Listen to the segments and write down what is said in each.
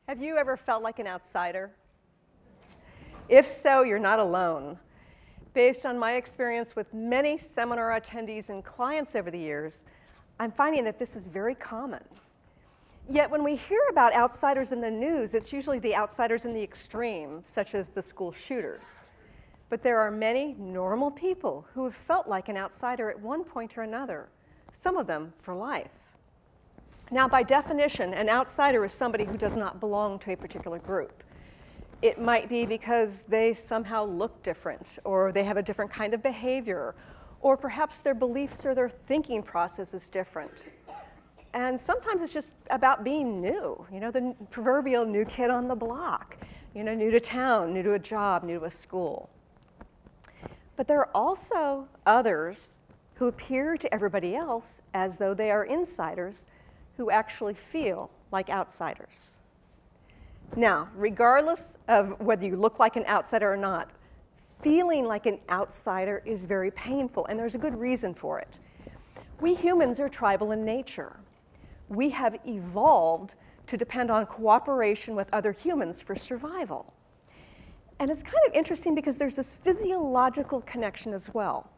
Have you ever felt like an outsider? If so, you're not alone. Based on my experience with many seminar attendees and clients over the years, I'm finding that this is very common. Yet when we hear about outsiders in the news, it's usually the outsiders in the extreme, such as the school shooters. But there are many normal people who have felt like an outsider at one point or another, some of them for life. Now, by definition, an outsider is somebody who does not belong to a particular group. It might be because they somehow look different, or they have a different kind of behavior, or perhaps their beliefs or their thinking process is different. And sometimes it's just about being new, the proverbial new kid on the block, new to town, new to a job, new to a school. But there are also others who appear to everybody else as though they are insiders who actually feel like outsiders. Now, regardless of whether you look like an outsider or not, feeling like an outsider is very painful, and there's a good reason for it. We humans are tribal in nature. We have evolved to depend on cooperation with other humans for survival. And it's kind of interesting because there's this physiological connection as well.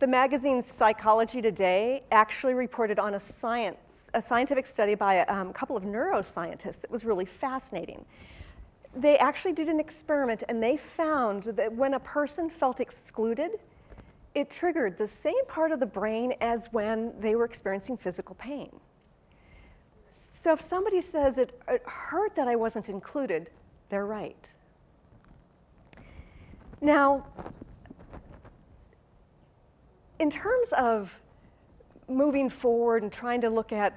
The magazine Psychology Today actually reported on a scientific study by a couple of neuroscientists. It was really fascinating. They actually did an experiment, and they found that when a person felt excluded, it triggered the same part of the brain as when they were experiencing physical pain. So if somebody says, it hurt that I wasn't included, they're right. Now, in terms of moving forward and trying to look at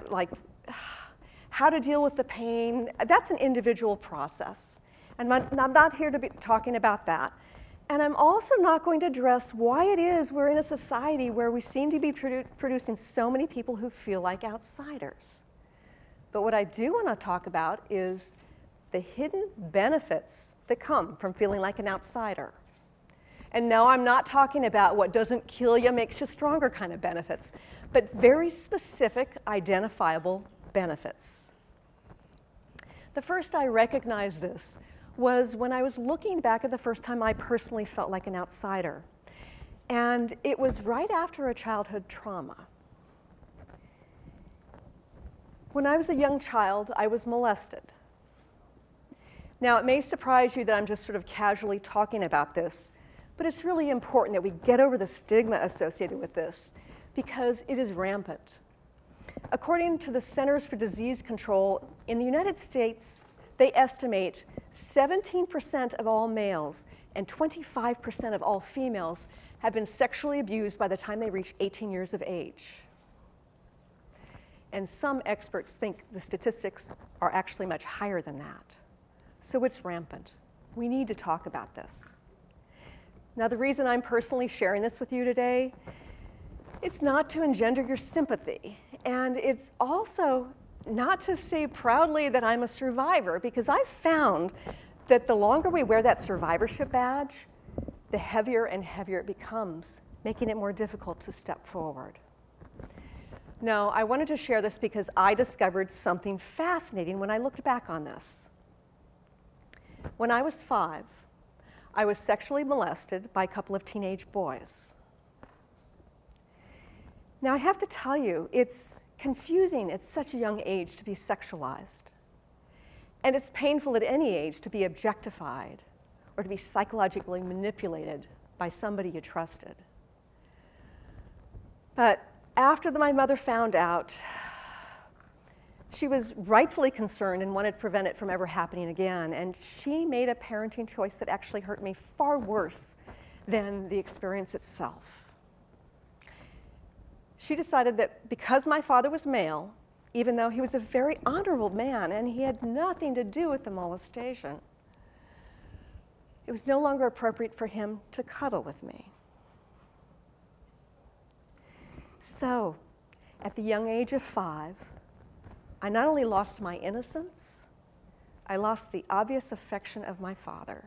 how to deal with the pain, that's an individual process. And I'm not here to be talking about that. And I'm also not going to address why it is we're in a society where we seem to be producing so many people who feel like outsiders. But what I do want to talk about is the hidden benefits that come from feeling like an outsider. And no, I'm not talking about what doesn't kill you, makes you stronger kind of benefits, but very specific, identifiable benefits. The first I recognized this was when I was looking back at the first time I personally felt like an outsider. And it was right after a childhood trauma. When I was a young child, I was molested. Now, it may surprise you that I'm just sort of casually talking about this, but it's really important that we get over the stigma associated with this because it is rampant. According to the Centers for Disease Control, in the United States, they estimate 17% of all males and 25% of all females have been sexually abused by the time they reach 18 years of age. And some experts think the statistics are actually much higher than that. So it's rampant. We need to talk about this. Now, the reason I'm personally sharing this with you today, it's not to engender your sympathy. And it's also not to say proudly that I'm a survivor, because I've found that the longer we wear that survivorship badge, the heavier and heavier it becomes, making it more difficult to step forward. Now, I wanted to share this because I discovered something fascinating when I looked back on this. When I was 5, I was sexually molested by a couple of teenage boys. Now, I have to tell you, it's confusing at such a young age to be sexualized. And it's painful at any age to be objectified or to be psychologically manipulated by somebody you trusted. But after my mother found out, she was rightfully concerned and wanted to prevent it from ever happening again. And she made a parenting choice that actually hurt me far worse than the experience itself. She decided that because my father was male, even though he was a very honorable man and he had nothing to do with the molestation, it was no longer appropriate for him to cuddle with me. So, at the young age of 5, I not only lost my innocence, I lost the obvious affection of my father.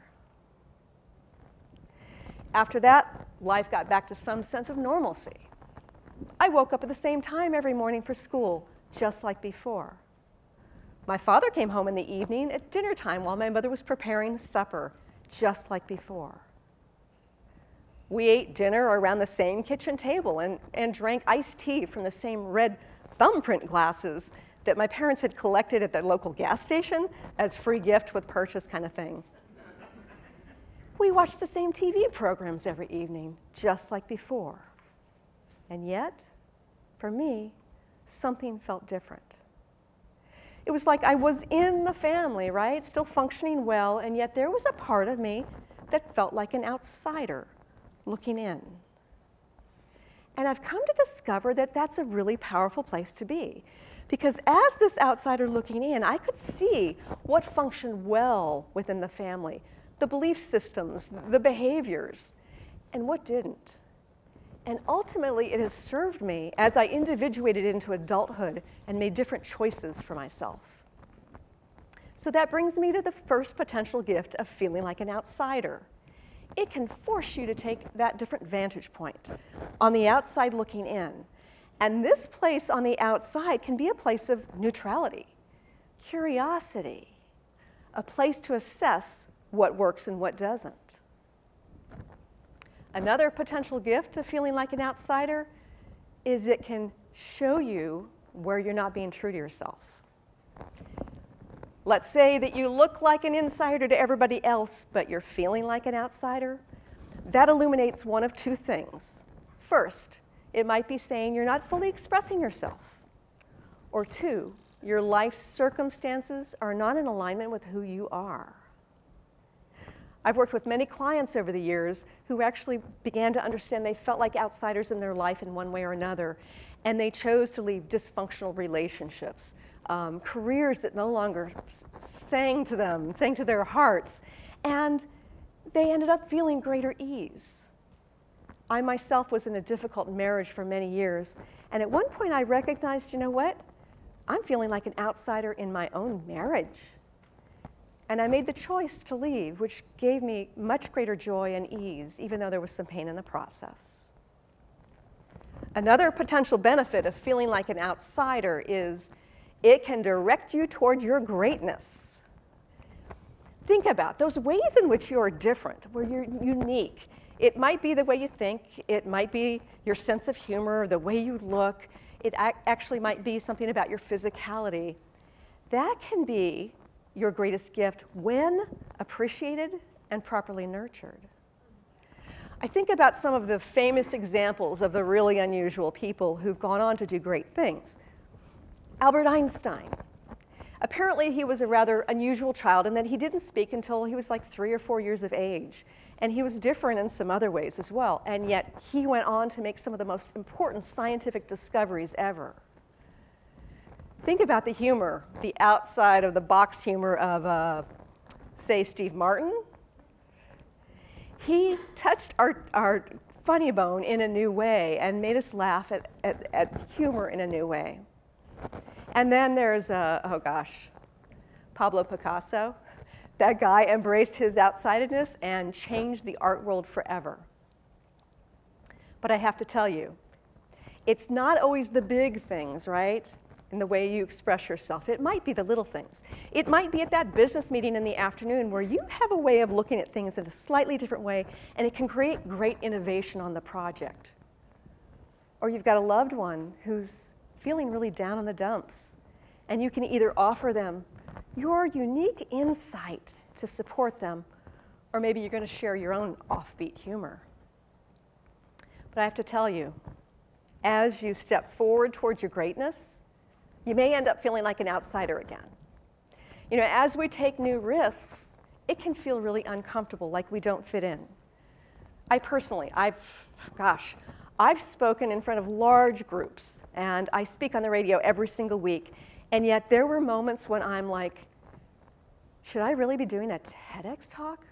After that, life got back to some sense of normalcy. I woke up at the same time every morning for school, just like before. My father came home in the evening at dinner time while my mother was preparing supper, just like before. We ate dinner around the same kitchen table and drank iced tea from the same red thumbprint glasses that my parents had collected at the local gas station as free gift with purchase kind of thing. We watched the same TV programs every evening, just like before. And yet, for me, something felt different. It was like I was in the family, right? Still functioning well, and yet there was a part of me that felt like an outsider looking in. And I've come to discover that that's a really powerful place to be. Because as this outsider looking in, I could see what functioned well within the family, the belief systems, the behaviors, and what didn't. And ultimately, it has served me as I individuated into adulthood and made different choices for myself. So that brings me to the first potential gift of feeling like an outsider. It can force you to take that different vantage point on the outside looking in. And this place on the outside can be a place of neutrality, curiosity, a place to assess what works and what doesn't. Another potential gift of feeling like an outsider is it can show you where you're not being true to yourself. Let's say that you look like an insider to everybody else, but you're feeling like an outsider. That illuminates one of two things. First, it might be saying you're not fully expressing yourself. Or two, your life circumstances are not in alignment with who you are. I've worked with many clients over the years who actually began to understand they felt like outsiders in their life in one way or another, and they chose to leave dysfunctional relationships, careers that no longer sang to them, sang to their hearts, and they ended up feeling greater ease. I myself was in a difficult marriage for many years, and at one point I recognized, you know what? I'm feeling like an outsider in my own marriage. And I made the choice to leave, which gave me much greater joy and ease, even though there was some pain in the process. Another potential benefit of feeling like an outsider is it can direct you toward your greatness. Think about those ways in which you're different, where you're unique. It might be the way you think, it might be your sense of humor, the way you look, it actually might be something about your physicality. That can be your greatest gift when appreciated and properly nurtured. I think about some of the famous examples of the really unusual people who've gone on to do great things. Albert Einstein. Apparently he was a rather unusual child in that he didn't speak until he was like 3 or 4 years of age. And he was different in some other ways as well. And yet he went on to make some of the most important scientific discoveries ever. Think about the humor, the outside of the box humor of, say, Steve Martin. He touched our funny bone in a new way and made us laugh at humor in a new way. And then there's, Pablo Picasso. That guy embraced his outsidedness and changed the art world forever. But I have to tell you, it's not always the big things, right? In the way you express yourself. It might be the little things. It might be at that business meeting in the afternoon where you have a way of looking at things in a slightly different way, and it can create great innovation on the project. Or you've got a loved one who's feeling really down in the dumps, and you can either offer them your unique insight to support them, or maybe you're going to share your own offbeat humor. But I have to tell you, as you step forward towards your greatness, you may end up feeling like an outsider again. You know, as we take new risks, it can feel really uncomfortable, like we don't fit in. I personally, I've spoken in front of large groups, and I speak on the radio every single week, and yet there were moments when I'm like, should I really be doing a TEDx talk?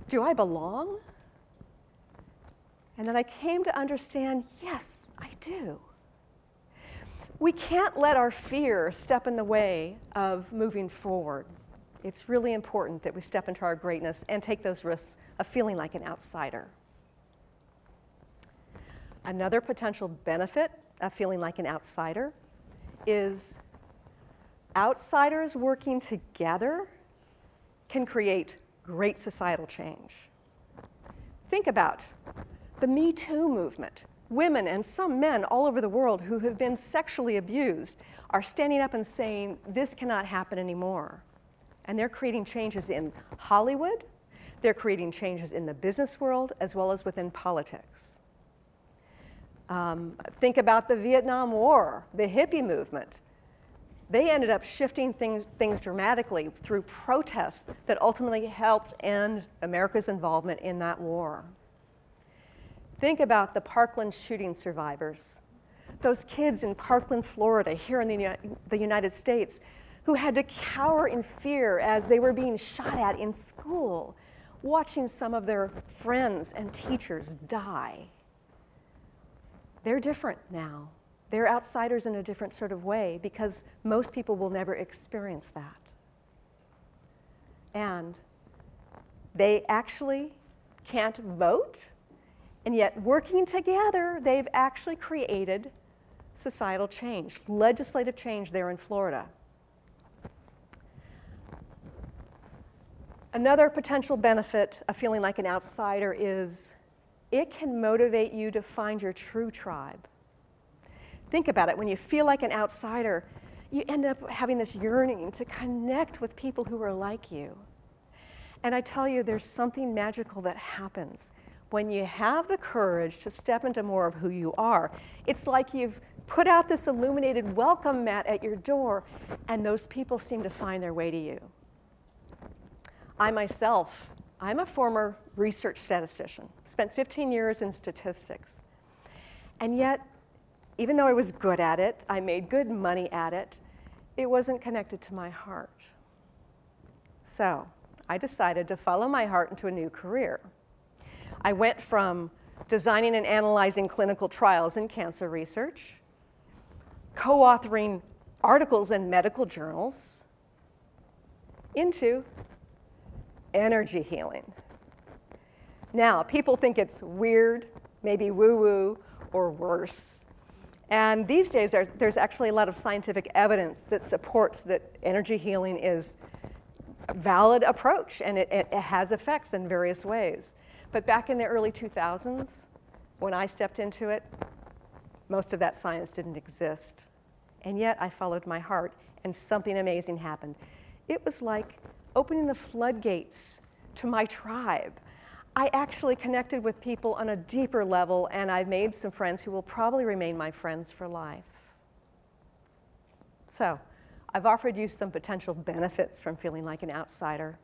Do I belong? And then I came to understand, yes, I do. We can't let our fear step in the way of moving forward. It's really important that we step into our greatness and take those risks of feeling like an outsider. Another potential benefit of feeling like an outsider is outsiders working together can create great societal change. Think about the Me Too movement. Women and some men all over the world who have been sexually abused are standing up and saying, this cannot happen anymore. And they're creating changes in Hollywood, they're creating changes in the business world, as well as within politics. Think about the Vietnam War, the hippie movement. They ended up shifting things dramatically through protests that ultimately helped end America's involvement in that war. Think about the Parkland shooting survivors. Those kids in Parkland, Florida, here in the United States, who had to cower in fear as they were being shot at in school, watching some of their friends and teachers die. They're different now. They're outsiders in a different sort of way because most people will never experience that. And they actually can't vote, and yet working together, they've actually created societal change, legislative change there in Florida. Another potential benefit of feeling like an outsider is it can motivate you to find your true tribe. Think about it. When you feel like an outsider, you end up having this yearning to connect with people who are like you. And I tell you, there's something magical that happens when you have the courage to step into more of who you are. It's like you've put out this illuminated welcome mat at your door, and those people seem to find their way to you. I myself, I'm a former research statistician, spent 15 years in statistics. And yet, even though I was good at it, I made good money at it, it wasn't connected to my heart. So I decided to follow my heart into a new career. I went from designing and analyzing clinical trials in cancer research, co-authoring articles in medical journals, into energy healing. Now, people think it's weird, maybe woo-woo, or worse. And these days, there's actually a lot of scientific evidence that supports that energy healing is a valid approach, and it has effects in various ways. But back in the early 2000s, when I stepped into it, most of that science didn't exist. And yet, I followed my heart, and something amazing happened. It was like opening the floodgates to my tribe. I actually connected with people on a deeper level, and I've made some friends who will probably remain my friends for life. So, I've offered you some potential benefits from feeling like an outsider.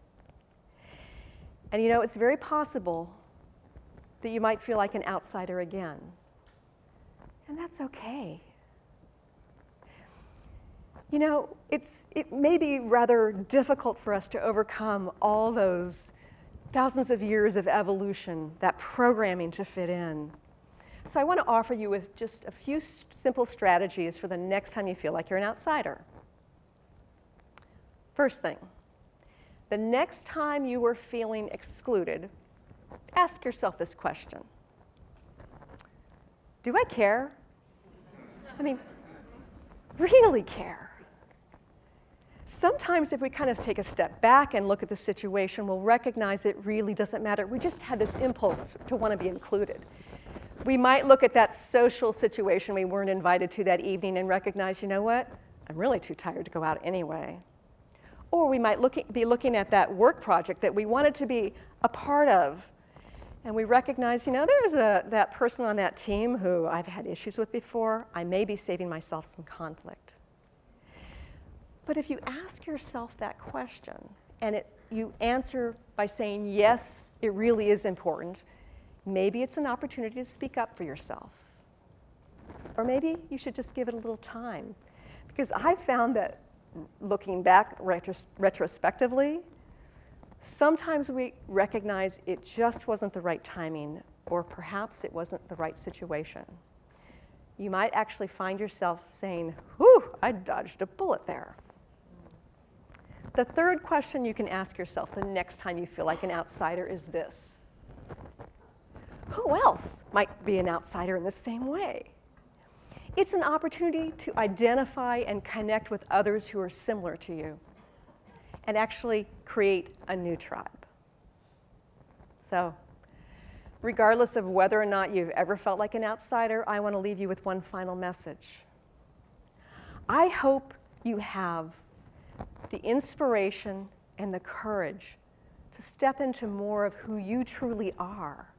And you know, it's very possible that you might feel like an outsider again. And that's okay. You know, it may be rather difficult for us to overcome all those thousands of years of evolution, that programming to fit in. So I want to offer you with just a few simple strategies for the next time you feel like you're an outsider. First thing, the next time you are feeling excluded, ask yourself this question. Do I care? I mean, really care? Sometimes if we kind of take a step back and look at the situation, we'll recognize it really doesn't matter. We just had this impulse to want to be included. We might look at that social situation we weren't invited to that evening and recognize, you know what? I'm really too tired to go out anyway. Or we might be looking at that work project that we wanted to be a part of, and we recognize, you know, there's that person on that team who I've had issues with before. I may be saving myself some conflict. But if you ask yourself that question, and you answer by saying, yes, it really is important, maybe it's an opportunity to speak up for yourself. Or maybe you should just give it a little time. Because I've found that looking back retrospectively, sometimes we recognize it just wasn't the right timing, or perhaps it wasn't the right situation. You might actually find yourself saying, whew, I dodged a bullet there. The third question you can ask yourself the next time you feel like an outsider is this. Who else might be an outsider in the same way? It's an opportunity to identify and connect with others who are similar to you and actually create a new tribe. So, regardless of whether or not you've ever felt like an outsider, I want to leave you with one final message. I hope you have the inspiration and the courage to step into more of who you truly are.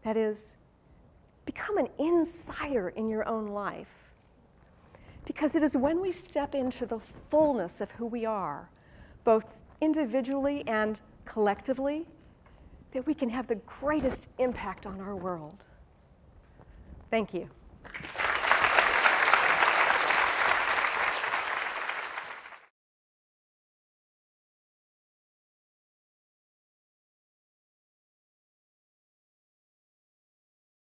That is, become an insider in your own life. Because it is when we step into the fullness of who we are, both individually and collectively, that we can have the greatest impact on our world. Thank you.